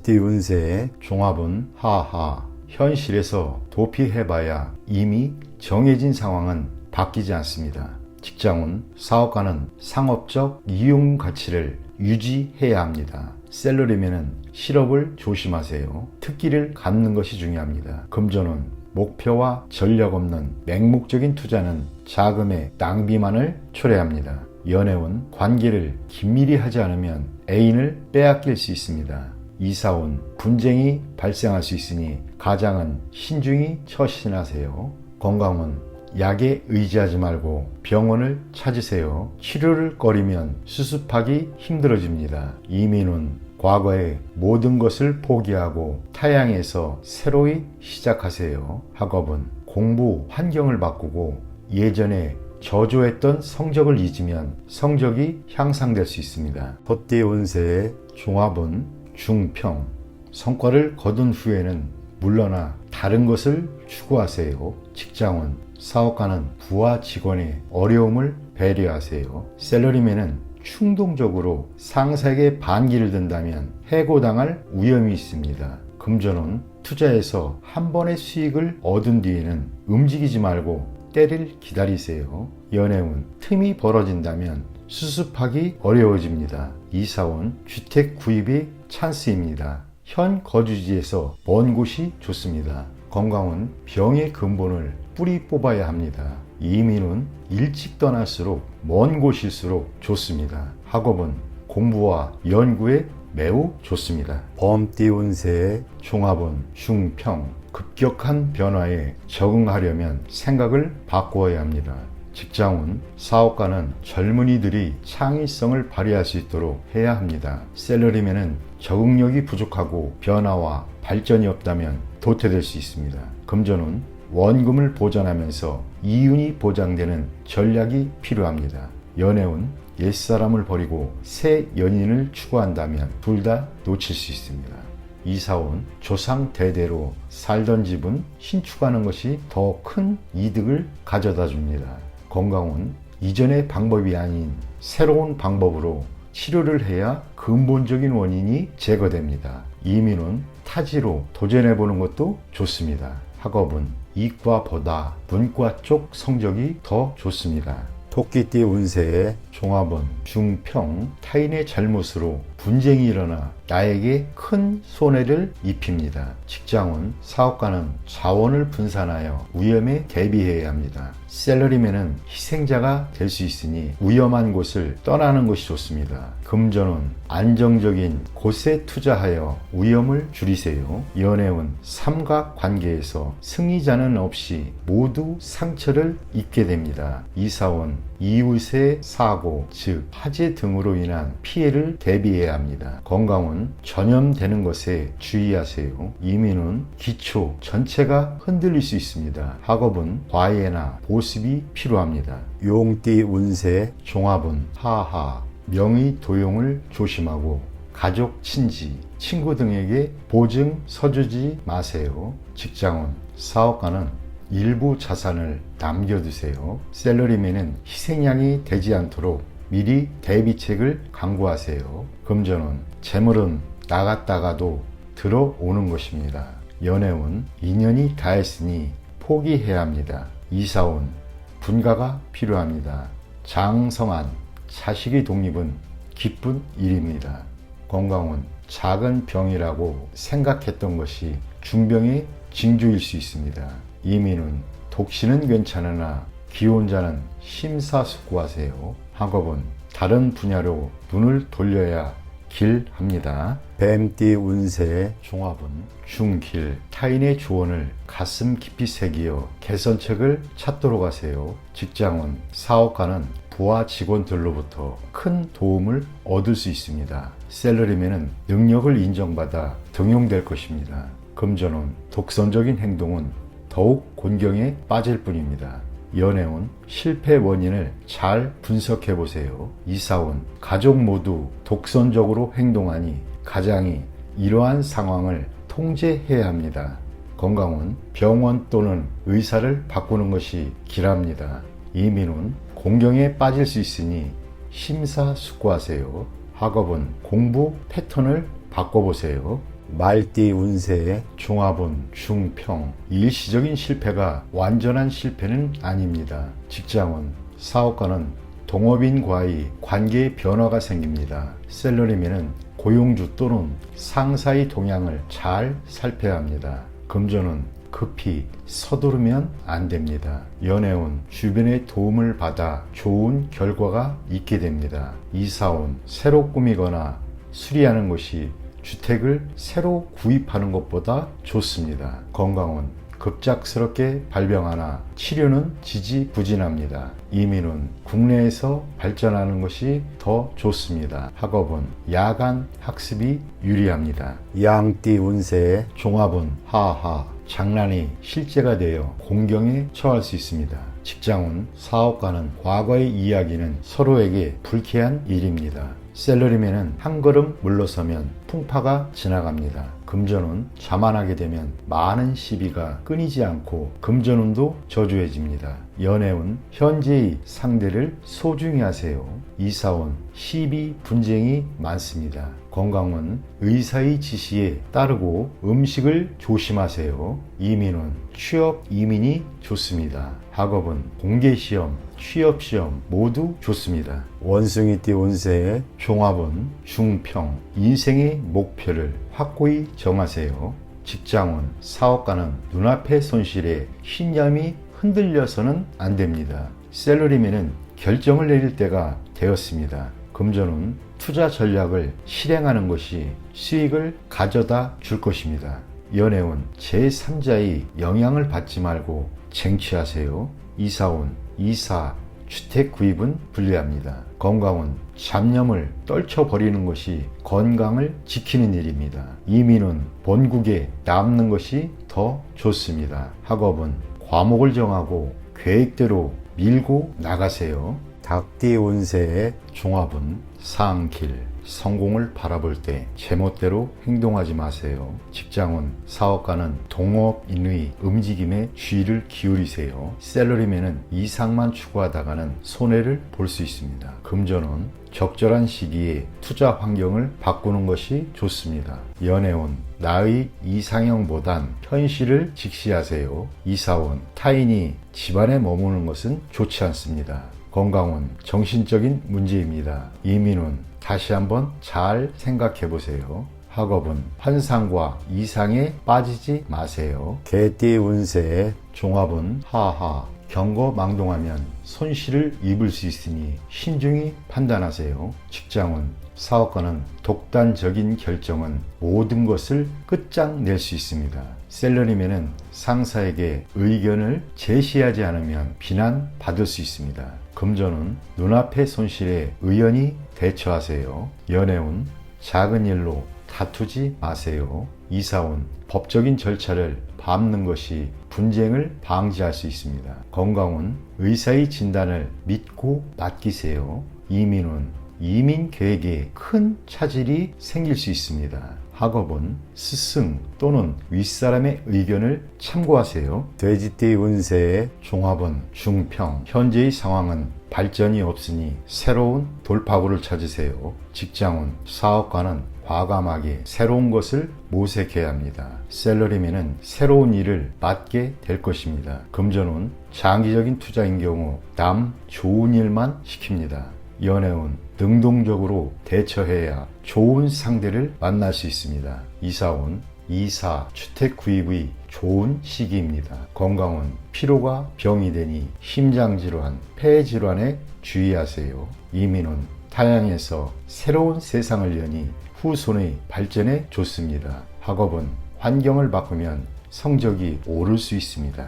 범띠 운세의 종합은 하하. 현실에서 도피해봐야 이미 정해진 상황은 바뀌지 않습니다. 직장운, 사업가는 상업적 이용 가치를 유지해야 합니다. 셀러리맨은 실업을 조심하세요. 특기를 갖는 것이 중요합니다. 금전운, 목표와 전략 없는 맹목적인 투자는 자금의 낭비만을 초래합니다. 연애운, 관계를 긴밀히 하지 않으면 애인을 빼앗길 수 있습니다. 이사운, 분쟁이 발생할 수 있으니 가장은 신중히 처신하세요. 건강운, 약에 의지하지 말고 병원을 찾으세요. 치료를 꺼리면 수습하기 힘들어집니다. 이민운, 과거의 모든 것을 포기하고 타향에서 새로이 시작하세요. 학업은, 공부 환경을 바꾸고 예전에 저조했던 성적을 잊으면 성적이 향상될 수 있습니다. 덧띠 운세의 종합은 중평. 성과를 거둔 후에는 물러나 다른 것을 추구하세요. 직장운, 사업가는 부하 직원의 어려움을 배려하세요. 셀러리맨은 충동적으로 상사에게 반기를 든다면 해고당할 위험이 있습니다. 금전운, 투자에서 한 번의 수익을 얻은 뒤에는 움직이지 말고 때를 기다리세요. 연애운, 틈이 벌어진다면 수습하기 어려워집니다. 이사운, 주택 구입이 찬스입니다. 현 거주지에서 먼 곳이 좋습니다. 건강은 병의 근본을 뿌리 뽑아야 합니다. 이민은 일찍 떠날수록 먼 곳일수록 좋습니다. 학업은 공부와 연구에 매우 좋습니다. 범띠 운세의 종합은 중평. 급격한 변화에 적응하려면 생각을 바꾸어야 합니다. 직장운, 사업가는 젊은이들이 창의성을 발휘할 수 있도록 해야 합니다. 셀러리맨은 적응력이 부족하고 변화와 발전이 없다면 도태될 수 있습니다. 금전운, 원금을 보전하면서 이윤이 보장되는 전략이 필요합니다. 연애운, 옛사람을 버리고 새 연인을 추구한다면 둘 다 놓칠 수 있습니다. 이사운, 조상 대대로 살던 집은 신축하는 것이 더 큰 이득을 가져다 줍니다. 건강운, 이전의 방법이 아닌 새로운 방법으로 치료를 해야 근본적인 원인이 제거됩니다. 이민은 타지로 도전해보는 것도 좋습니다. 학업은 이과보다 문과 쪽 성적이 더 좋습니다. 토끼띠 운세의 종합은 중평. 타인의 잘못으로 분쟁이 일어나 나에게 큰 손해를 입힙니다. 직장운, 사업가는 자원을 분산하여 위험에 대비해야 합니다. 셀러리맨은 희생자가 될 수 있으니 위험한 곳을 떠나는 것이 좋습니다. 금전운, 안정적인 곳에 투자하여 위험을 줄이세요. 연애운, 삼각관계에서 승리자는 없이 모두 상처를 입게 됩니다. 이사운, 이웃의 사고, 즉 화재 등으로 인한 피해를 대비해야 합니다. 건강은 전염되는 것에 주의하세요. 이민은 기초 전체가 흔들릴 수 있습니다. 학업은 과외나 보습이 필요합니다. 용띠 운세 종합은 하하. 명의 도용을 조심하고 가족, 친지, 친구 등에게 보증 서주지 마세요. 직장은, 사업가는 일부 자산을 남겨두세요. 셀러리맨은 희생양이 되지 않도록 미리 대비책을 강구하세요. 금전은, 재물은 나갔다가도 들어오는 것입니다. 연애운, 인연이 닿았으니 포기해야 합니다. 이사운, 분가가 필요합니다. 장성한, 자식의 독립은 기쁜 일입니다. 건강은, 작은 병이라고 생각했던 것이 중병의 징조일 수 있습니다. 이민은, 독신은 괜찮으나 기혼자는 심사숙고하세요. 학업은, 다른 분야로 눈을 돌려야 길합니다. 뱀띠 운세의 종합은 중길. 타인의 조언을 가슴 깊이 새기어 개선책을 찾도록 하세요. 직장은, 사업가는 부하 직원들로부터 큰 도움을 얻을 수 있습니다. 셀러리맨은 능력을 인정받아 등용될 것입니다. 금전운, 독선적인 행동은 더욱 곤경에 빠질 뿐입니다. 연애운, 실패 원인을 잘 분석해 보세요. 이사운, 가족 모두 독선적으로 행동하니 가장이 이러한 상황을 통제해야 합니다. 건강운, 병원 또는 의사를 바꾸는 것이 길합니다. 이민운, 공경에 빠질 수 있으니 심사숙고하세요. 학업은 공부 패턴을 바꿔보세요. 말띠 운세 종합운 중평. 일시적인 실패가 완전한 실패는 아닙니다. 직장운 사업가는 동업인과의 관계의 변화가 생깁니다. 셀러리맨은 고용주 또는 상사의 동향을 잘 살펴야 합니다. 금전운 급히 서두르면 안 됩니다. 연애운 주변의 도움을 받아 좋은 결과가 있게 됩니다. 이사운 새로 꾸미거나 수리하는 것이 주택을 새로 구입하는 것보다 좋습니다. 건강운 급작스럽게 발병하나 치료는 지지부진합니다. 이민은 국내에서 발전하는 것이 더 좋습니다. 학업은 야간 학습이 유리합니다. 양띠 운세 종합은 하하 장난이 실제가 되어 공경에 처할 수 있습니다. 직장운 사업가는 과거의 이야기는 서로에게 불쾌한 일입니다. 셀러리맨은 한 걸음 물러서면 풍파가 지나갑니다. 금전운 자만하게 되면 많은 시비가 끊이지 않고 금전운도 저조해집니다. 연애운 현재의 상대를 소중히 하세요. 이사운 시비 분쟁이 많습니다. 건강운 의사의 지시에 따르고 음식을 조심하세요. 이민운 취업 이민이 좋습니다. 학업은 공개시험, 취업시험 모두 좋습니다. 원숭이띠 운세 종합은 중평. 인생의 목표를 확고히 정하세요. 직장운 사업가는 눈앞의 손실에 신념이 흔들려서는 안 됩니다. 셀러리맨은 결정을 내릴 때가 되었습니다. 금전운 투자 전략을 실행하는 것이 수익을 가져다 줄 것입니다. 연애운 제3자의 영향을 받지 말고 쟁취하세요. 이사운 이사 주택 구입은 불리합니다. 건강운 잡념을 떨쳐버리는 것이 건강을 지키는 일입니다. 이민은 본국에 남는 것이 더 좋습니다. 학업은 과목을 정하고 계획대로 밀고 나가세요. 닭띠 운세의 종합은 상길. 성공을 바라볼 때 제멋대로 행동하지 마세요. 직장운 사업가는 동업인의 움직임에 주의를 기울이세요. 셀러리맨은 이상만 추구하다가는 손해를 볼 수 있습니다. 금전운 적절한 시기에 투자 환경을 바꾸는 것이 좋습니다. 연애운 나의 이상형보단 현실을 직시하세요. 이사운 타인이 집안에 머무는 것은 좋지 않습니다. 건강운 정신적인 문제입니다. 이민운 다시 한번 잘 생각해 보세요. 학업은 환상과 이상에 빠지지 마세요. 개띠 운세 종합은 하하 경거망동하면 손실을 입을 수 있으니 신중히 판단하세요. 직장운 사업가는 독단적인 결정은 모든 것을 끝장낼 수 있습니다. 셀러리맨은 상사에게 의견을 제시하지 않으면 비난받을 수 있습니다. 금전운 눈앞의 손실에 의연히 대처하세요. 연애운 작은 일로 다투지 마세요. 이사운 법적인 절차를 밟는 것이 분쟁을 방지할 수 있습니다. 건강운 의사의 진단을 믿고 맡기세요. 이민운 이민 계획에 큰 차질이 생길 수 있습니다. 학업은 스승 또는 윗사람의 의견을 참고하세요. 돼지띠 운세의 종합은 중평. 현재의 상황은 발전이 없으니 새로운 돌파구를 찾으세요. 직장운 사업가는 과감하게 새로운 것을 모색해야 합니다. 셀러리맨은 새로운 일을 맡게 될 것입니다. 금전운 장기적인 투자인 경우 남 좋은 일만 시킵니다. 연애운 능동적으로 대처해야 좋은 상대를 만날 수 있습니다. 이사운 이사 주택 구입의 좋은 시기입니다. 건강운 피로가 병이 되니 심장질환, 폐질환에 주의하세요. 이민운 타향에서 새로운 세상을 여니 후손의 발전에 좋습니다. 학업은 환경을 바꾸면 성적이 오를 수 있습니다.